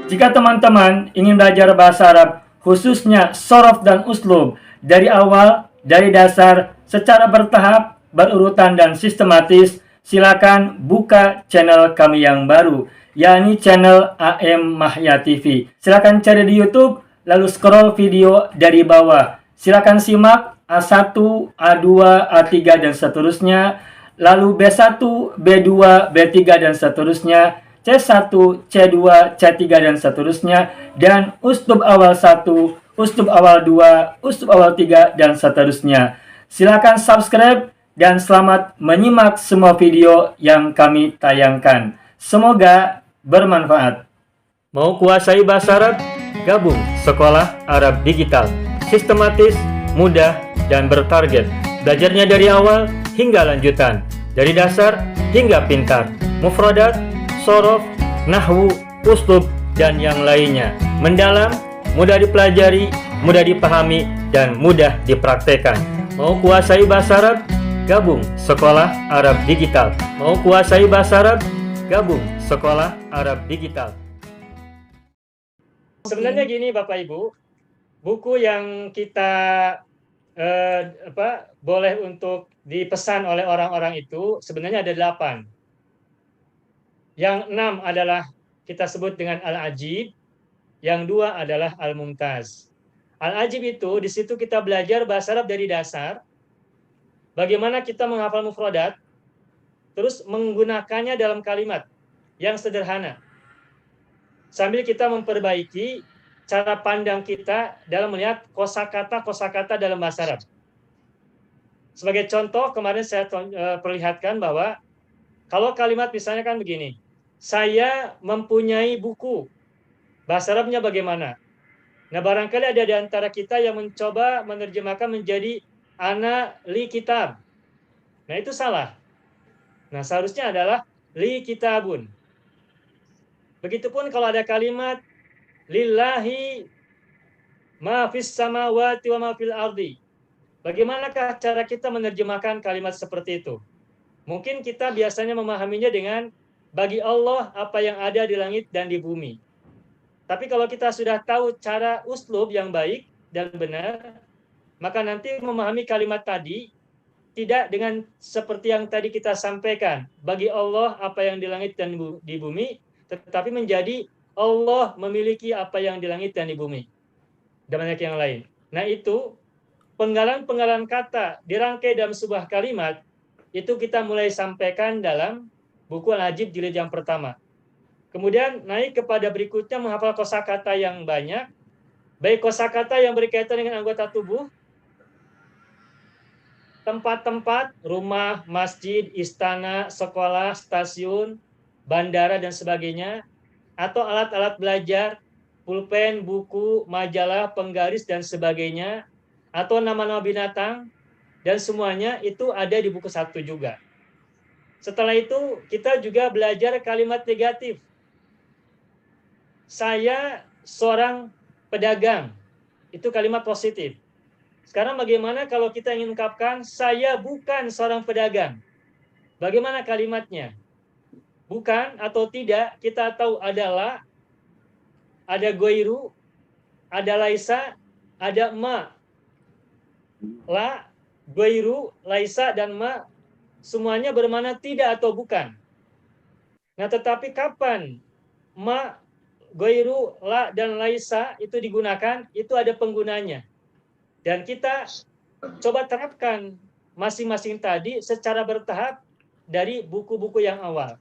Jika teman-teman ingin belajar bahasa Arab, khususnya sorof dan uslub, dari awal, dari dasar, secara bertahap, berurutan dan sistematis, silakan buka channel kami yang baru, yakni channel AM Mahya TV. Silakan cari di YouTube, lalu scroll video dari bawah. Silakan simak A1, A2, A3, dan seterusnya, lalu B1, B2, B3, dan seterusnya, C1, C2, C3, dan seterusnya, dan uslub awal 1, uslub awal 2, uslub awal 3, dan seterusnya. Silakan subscribe dan selamat menyimak semua video yang kami tayangkan. Semoga bermanfaat. Mau kuasai bahasa Arab? Gabung Sekolah Arab Digital. Sistematis, mudah, dan bertarget. Belajarnya dari awal hingga lanjutan. Dari dasar hingga pintar. Mufradat, sorof, nahwu, uslub, dan yang lainnya. Mendalam, mudah dipelajari, mudah dipahami, dan mudah dipraktekkan. Mau kuasai bahasa Arab? Gabung Sekolah Arab Digital. Mau kuasai bahasa Arab? Gabung Sekolah Arab Digital. Sebenarnya gini Bapak Ibu, buku yang kita boleh untuk dipesan oleh orang-orang itu sebenarnya ada 8. Yang 6 adalah kita sebut dengan Al-Ajib, yang 2 adalah Al-Mumtaz. Al-Ajib itu di situ kita belajar bahasa Arab dari dasar, bagaimana kita menghafal mufradat, terus menggunakannya dalam kalimat yang sederhana. Sambil kita memperbaiki cara pandang kita dalam melihat kosakata dalam bahasa Arab. Sebagai contoh, kemarin saya perlihatkan bahwa kalau kalimat misalnya kan begini, saya mempunyai buku, bahasa Arabnya bagaimana? Nah, barangkali ada di antara kita yang mencoba menerjemahkan menjadi ana li kitab. Nah, itu salah. Nah, seharusnya adalah li kitabun. Begitupun kalau ada kalimat lillahi ma fis samawati wa ma fil ardi. Bagaimanakah cara kita menerjemahkan kalimat seperti itu? Mungkin kita biasanya memahaminya dengan bagi Allah apa yang ada di langit dan di bumi. Tapi kalau kita sudah tahu cara uslub yang baik dan benar, maka nanti memahami kalimat tadi tidak dengan seperti yang tadi kita sampaikan. Bagi Allah apa yang di langit dan di bumi, tetapi menjadi Allah memiliki apa yang di langit dan di bumi. Dan banyak yang lain. Nah itu, penggalan-penggalan kata dirangkai dalam sebuah kalimat, itu kita mulai sampaikan dalam buku Al-Ajib jilid yang pertama. Kemudian naik kepada berikutnya menghafal kosakata yang banyak, baik kosakata yang berkaitan dengan anggota tubuh, tempat-tempat, rumah, masjid, istana, sekolah, stasiun, bandara, dan sebagainya, atau alat-alat belajar, pulpen, buku, majalah, penggaris, dan sebagainya, atau nama-nama binatang, dan semuanya itu ada di buku 1 juga. Setelah itu, kita juga belajar kalimat negatif. Saya seorang pedagang, itu kalimat positif. Sekarang bagaimana kalau kita ingin ungkapkan, saya bukan seorang pedagang. Bagaimana kalimatnya? Bukan atau tidak, kita tahu adalah, ada goiru, ada laisa, ada ma. La, goiru, laisa, dan ma, semuanya bermakna tidak atau bukan. Nah, tetapi kapan ma, goiru, la, dan laisa itu digunakan, itu ada penggunanya. Dan kita coba terapkan masing-masing tadi secara bertahap dari buku-buku yang awal.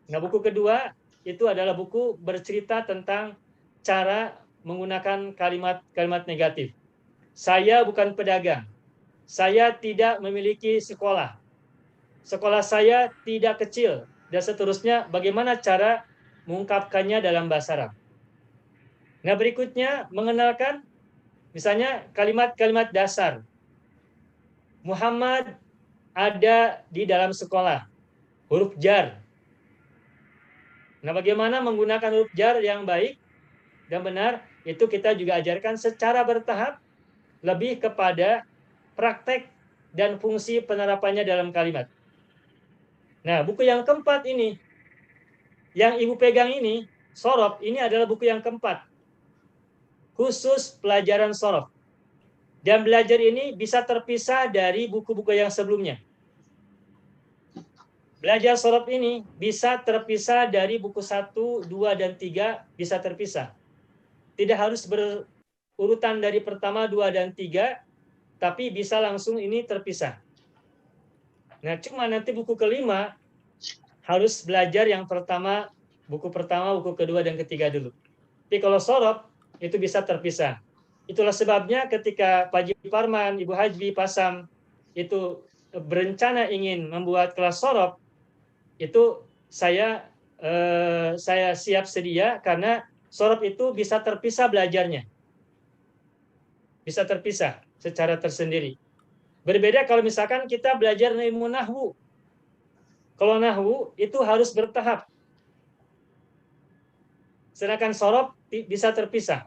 Nah, buku kedua itu adalah buku bercerita tentang cara menggunakan kalimat-kalimat negatif. Saya bukan pedagang. Saya tidak memiliki sekolah. Sekolah saya tidak kecil. Dan seterusnya, bagaimana cara mengungkapkannya dalam bahasa Arab. Nah, berikutnya mengenalkan misalnya kalimat-kalimat dasar. Muhammad ada di dalam sekolah. Huruf jar. Nah, bagaimana menggunakan huruf jar yang baik dan benar, itu kita juga ajarkan secara bertahap, lebih kepada praktek dan fungsi penerapannya dalam kalimat. Nah, buku yang keempat ini, yang Ibu pegang ini, Shorof ini adalah buku yang keempat, khusus pelajaran shorof. Dan belajar ini bisa terpisah dari buku-buku yang sebelumnya. Belajar shorof ini bisa terpisah dari buku 1, 2, dan 3, bisa terpisah. Tidak harus berurutan dari pertama, 2, dan 3, tapi bisa langsung ini terpisah. Nah, cuma nanti buku kelima harus belajar yang pertama, buku pertama, buku kedua, dan ketiga dulu. Tapi kalau shorof itu bisa terpisah. Itulah sebabnya ketika Pak Haji Parman, Ibu Haji Pasam itu berencana ingin membuat kelas shorof, itu saya siap sedia karena shorof itu bisa terpisah belajarnya. Bisa terpisah secara tersendiri. Berbeda kalau misalkan kita belajar ilmu nahwu. Kalau nahwu itu harus bertahap. Sedangkan shorof bisa terpisah.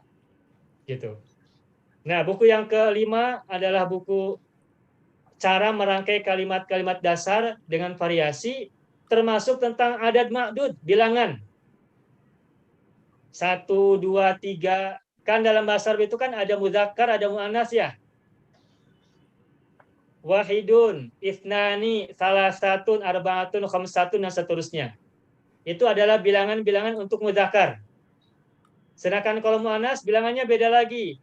Gitu. Nah, buku yang kelima adalah buku cara merangkai kalimat-kalimat dasar dengan variasi, termasuk tentang adat ma'dud, bilangan. 1, 2, 3. Kan dalam bahasa Arab itu kan ada mudzakkar, ada mu'annas ya. Wahidun, ithnani, salasatun, arba'atun, khamsatun, dan seterusnya. Itu adalah bilangan-bilangan untuk mudzakkar. Sedangkan kalau mu'annas bilangannya beda lagi.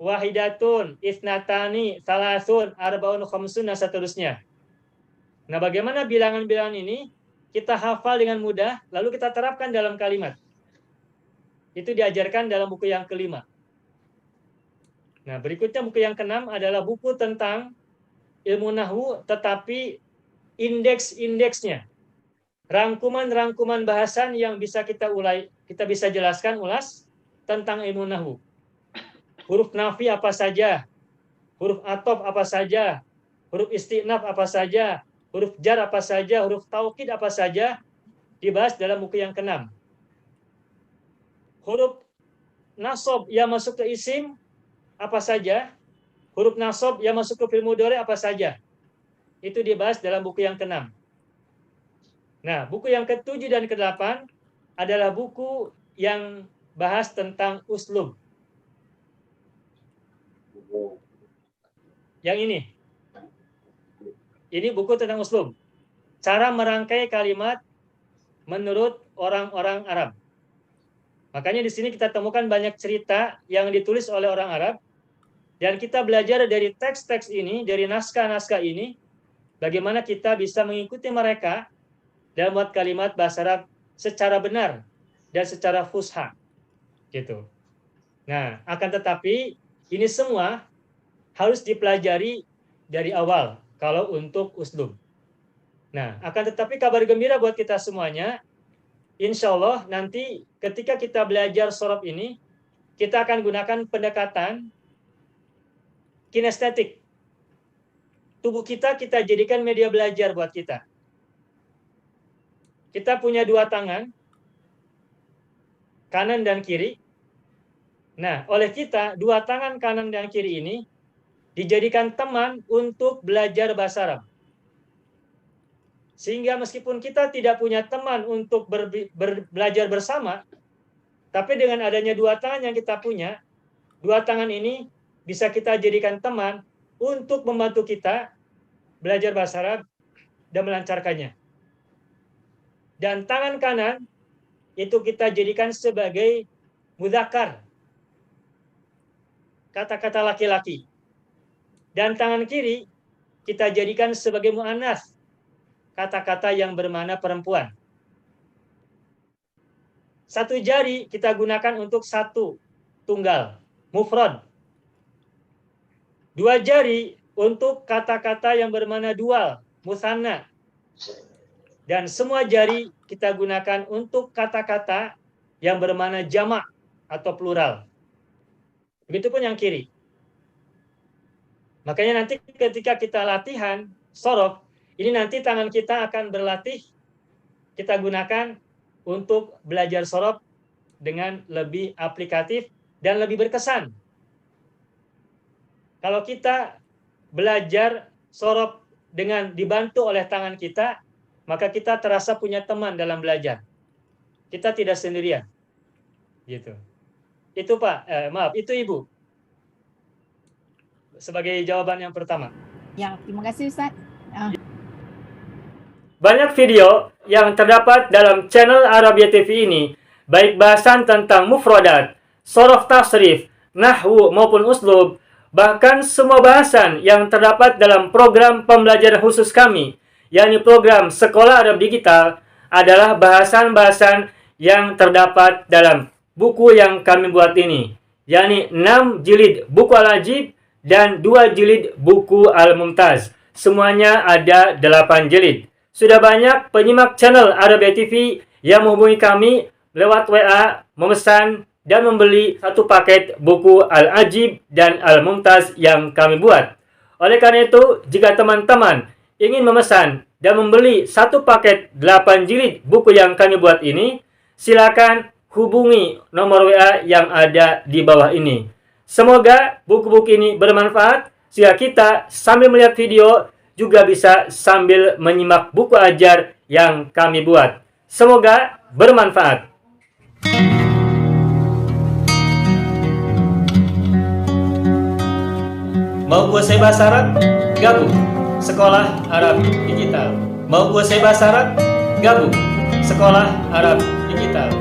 Wahidatun, isnatani, salasun, arbaun, khamsun, dan seterusnya. Nah, bagaimana bilangan-bilangan ini kita hafal dengan mudah, lalu kita terapkan dalam kalimat. Itu diajarkan dalam buku yang kelima. Nah, berikutnya buku yang keenam adalah buku tentang ilmu nahwu, tetapi indeks-indeksnya. Rangkuman-rangkuman bahasan yang bisa kita bisa jelaskan ulas tentang ilmu nahwu. Huruf nafi apa saja, huruf atop apa saja, huruf istinaf apa saja, huruf jar apa saja, huruf taukid apa saja, dibahas dalam buku yang keenam. Huruf nasab yang masuk ke isim apa saja, huruf nasab yang masuk ke fi'il mudhari apa saja, itu dibahas dalam buku yang keenam. Nah, buku yang ketujuh dan kedelapan adalah buku yang bahas tentang uslub. Yang ini buku tentang uslub. Cara merangkai kalimat menurut orang-orang Arab. Makanya di sini kita temukan banyak cerita yang ditulis oleh orang Arab, dan kita belajar dari teks-teks ini, dari naskah-naskah ini, bagaimana kita bisa mengikuti mereka dalam membuat kalimat bahasa Arab secara benar dan secara fusha. Gitu. Nah, akan tetapi ini semua harus dipelajari dari awal kalau untuk uslub. Nah, akan tetapi kabar gembira buat kita semuanya, insya Allah nanti ketika kita belajar shorof ini, kita akan gunakan pendekatan kinestetik. Tubuh kita jadikan media belajar buat kita. Kita punya dua tangan, kanan dan kiri. Nah, oleh kita, dua tangan kanan dan kiri ini dijadikan teman untuk belajar bahasa Arab. Sehingga meskipun kita tidak punya teman untuk belajar bersama, tapi dengan adanya dua tangan yang kita punya, dua tangan ini bisa kita jadikan teman untuk membantu kita belajar bahasa Arab dan melancarkannya. Dan tangan kanan itu kita jadikan sebagai mudzakkar, kata-kata laki-laki. Dan tangan kiri kita jadikan sebagai mu'annas, kata-kata yang bermakna perempuan. Satu jari kita gunakan untuk satu, tunggal, mufrad. Dua jari untuk kata-kata yang bermakna dual, musanna. Dan semua jari kita gunakan untuk kata-kata yang bermakna jamak atau plural. Begitupun yang kiri. Makanya nanti ketika kita latihan shorof, ini nanti tangan kita akan berlatih, kita gunakan untuk belajar shorof dengan lebih aplikatif dan lebih berkesan. Kalau kita belajar shorof dengan dibantu oleh tangan kita, maka kita terasa punya teman dalam belajar. Kita tidak sendirian. gitu. Itu Pak, maaf, itu Ibu. Sebagai jawaban yang pertama. Ya, terima kasih Ustaz. Banyak video yang terdapat dalam channel Arabia TV ini, baik bahasan tentang mufradat, sorof tasrif, nahwu maupun uslub, bahkan semua bahasan yang terdapat dalam program pembelajaran khusus kami, yakni program Sekolah Arab Digital, adalah bahasan-bahasan yang terdapat dalam buku yang kami buat ini, yakni 6 jilid buku Al-Ajib dan 2 jilid buku Al-Mumtaz. Semuanya ada 8 jilid. Sudah banyak penyimak channel Arabia TV yang menghubungi kami lewat WA, memesan dan membeli satu paket buku Al-Ajib dan Al-Mumtaz yang kami buat. Oleh karena itu, jika teman-teman ingin memesan dan membeli satu paket 8 jilid buku yang kami buat ini, silakan hubungi nomor WA yang ada di bawah ini. Semoga buku-buku ini bermanfaat sehingga kita sambil melihat video juga bisa sambil menyimak buku ajar yang kami buat. Semoga bermanfaat. Mau kuasai bahasa Arab? Gabung Sekolah Arab Digital. Mau kuasai bahasa Arab? Gabung Sekolah Arab Digital.